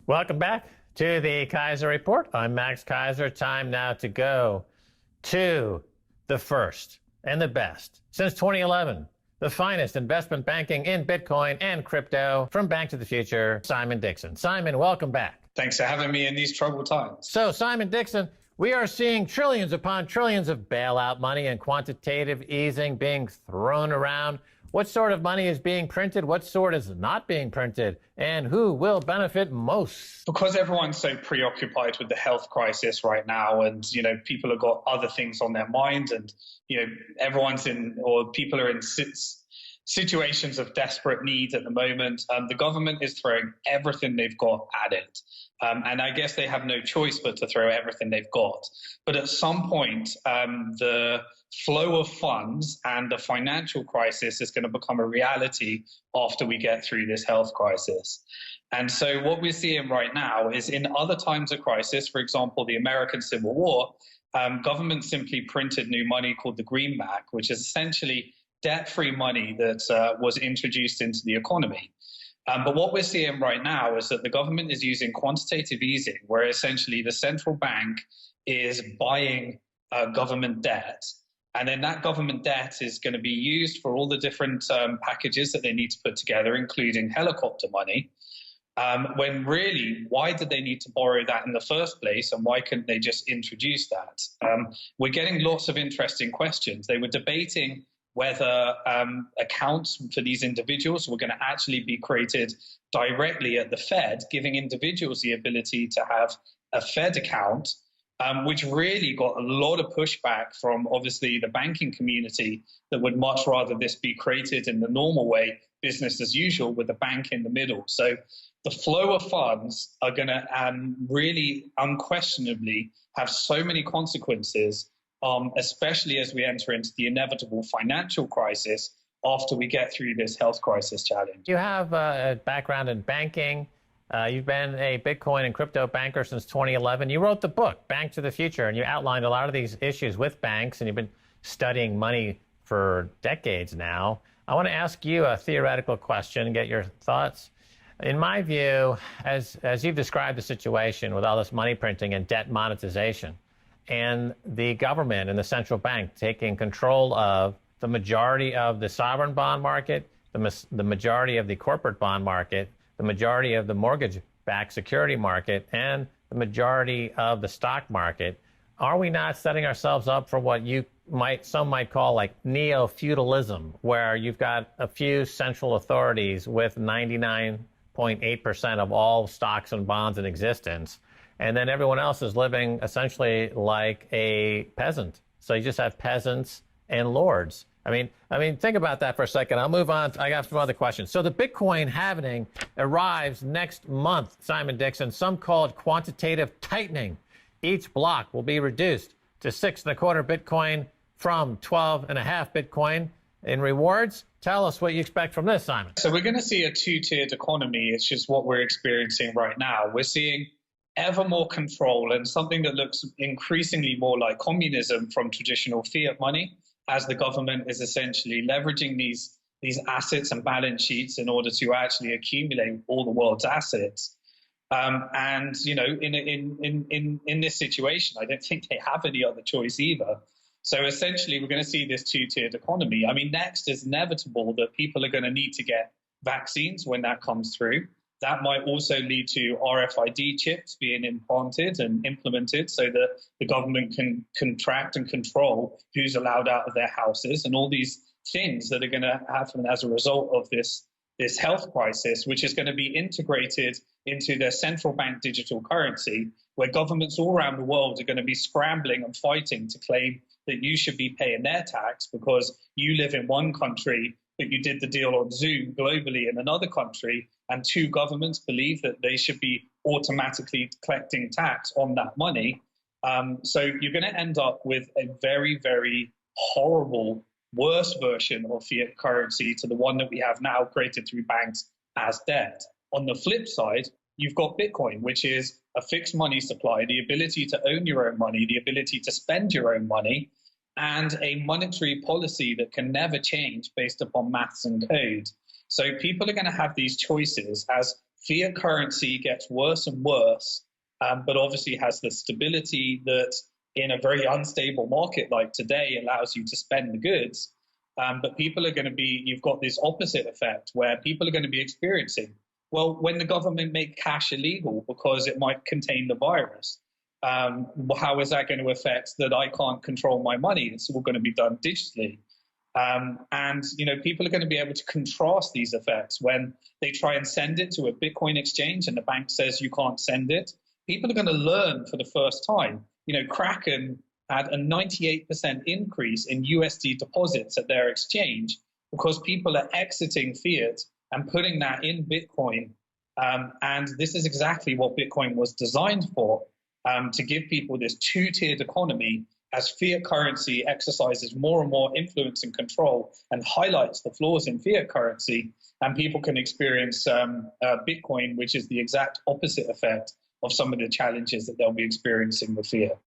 Welcome back to the Kaiser Report. I'm Max Kaiser. Time now to go to the first and the best since 2011, the finest investment banking in Bitcoin and crypto from Bank to the Future, Simon Dixon. Simon, welcome back. Thanks for having me in these troubled times. So, Simon Dixon, we are seeing trillions upon trillions of bailout money and quantitative easing being thrown around. What sort of money is being printed? What sort is not being printed? And who will benefit most? Because everyone's so preoccupied with the health crisis right now, and people have got other things on their mind, and people are in situations of desperate need at the moment. The government is throwing everything they've got at it. And I guess they have no choice but to throw everything they've got. But at some point, the flow of funds and the financial crisis is going to become a reality after we get through this health crisis. And so what we're seeing right now is in other times of crisis, for example, the American Civil War, government simply printed new money called the greenback, which is essentially debt-free money that was introduced into the economy. But what we're seeing right now is that the government is using quantitative easing, where essentially the central bank is buying government debt. And then that government debt is going to be used for all the different packages that they need to put together, including helicopter money. When really, why did they need to borrow that in the first place? And why couldn't they just introduce that? We're getting lots of interesting questions. They were debating whether accounts for these individuals were going to actually be created directly at the Fed, giving individuals the ability to have a Fed account, which really got a lot of pushback from obviously the banking community that would much rather this be created in the normal way, business as usual, with a bank in the middle. So the flow of funds are going to really unquestionably have so many consequences, especially as we enter into the inevitable financial crisis after we get through this health crisis challenge. You have a background in banking. You've been a Bitcoin and crypto banker since 2011. You wrote the book, Bank to the Future, and you outlined a lot of these issues with banks, and you've been studying money for decades now. I want to ask you a theoretical question and get your thoughts. In my view, as you've described the situation with all this money printing and debt monetization, and the government and the central bank taking control of the majority of the sovereign bond market, the majority of the corporate bond market, the majority of the mortgage-backed security market, and the majority of the stock market, are we not setting ourselves up for what some might call like neo-feudalism, where you've got a few central authorities with 99.8% of all stocks and bonds in existence, and then everyone else is living essentially like a peasant? So you just have peasants and lords. I mean, think about that for a second. I'll move on. I got some other questions. So the Bitcoin halving arrives next month, Simon Dixon. Some call it quantitative tightening. Each block will be reduced to 6.25 Bitcoin from 12.5 Bitcoin. In rewards, tell us what you expect from this, Simon. So we're going to see a two-tiered economy. It's just what we're experiencing right now. We're seeing ever more control and something that looks increasingly more like communism from traditional fiat money, as the government is essentially leveraging these assets and balance sheets in order to actually accumulate all the world's assets. In this situation, I don't think they have any other choice either. So essentially, we're going to see this two-tiered economy. I mean, next is inevitable that people are going to need to get vaccines when that comes through. That might also lead to RFID chips being implanted and implemented so that the government can contract and control who's allowed out of their houses, and all these things that are going to happen as a result of this health crisis, which is going to be integrated into their central bank digital currency, where governments all around the world are going to be scrambling and fighting to claim that you should be paying their tax because you live in one country, but you did the deal on Zoom globally in another country, and two governments believe that they should be automatically collecting tax on that money. So you're going to end up with a very, very horrible, worse version of fiat currency to the one that we have now created through banks as debt. On the flip side, you've got Bitcoin, which is a fixed money supply, the ability to own your own money, the ability to spend your own money, and a monetary policy that can never change based upon maths and code. So people are going to have these choices as fiat currency gets worse and worse, but obviously has the stability that in a very unstable market like today allows you to spend the goods. But people are going to be, you've got this opposite effect where people are going to be experiencing, well, when the government make cash illegal because it might contain the virus, how is that going to affect that I can't control my money? It's all going to be done digitally. And, people are going to be able to contrast these effects when they try and send it to a Bitcoin exchange and the bank says you can't send it. People are going to learn for the first time. Kraken had a 98% increase in USD deposits at their exchange because people are exiting fiat and putting that in Bitcoin. And this is exactly what Bitcoin was designed for, to give people this two-tiered economy as fiat currency exercises more and more influence and control and highlights the flaws in fiat currency, and people can experience Bitcoin, which is the exact opposite effect of some of the challenges that they'll be experiencing with fiat.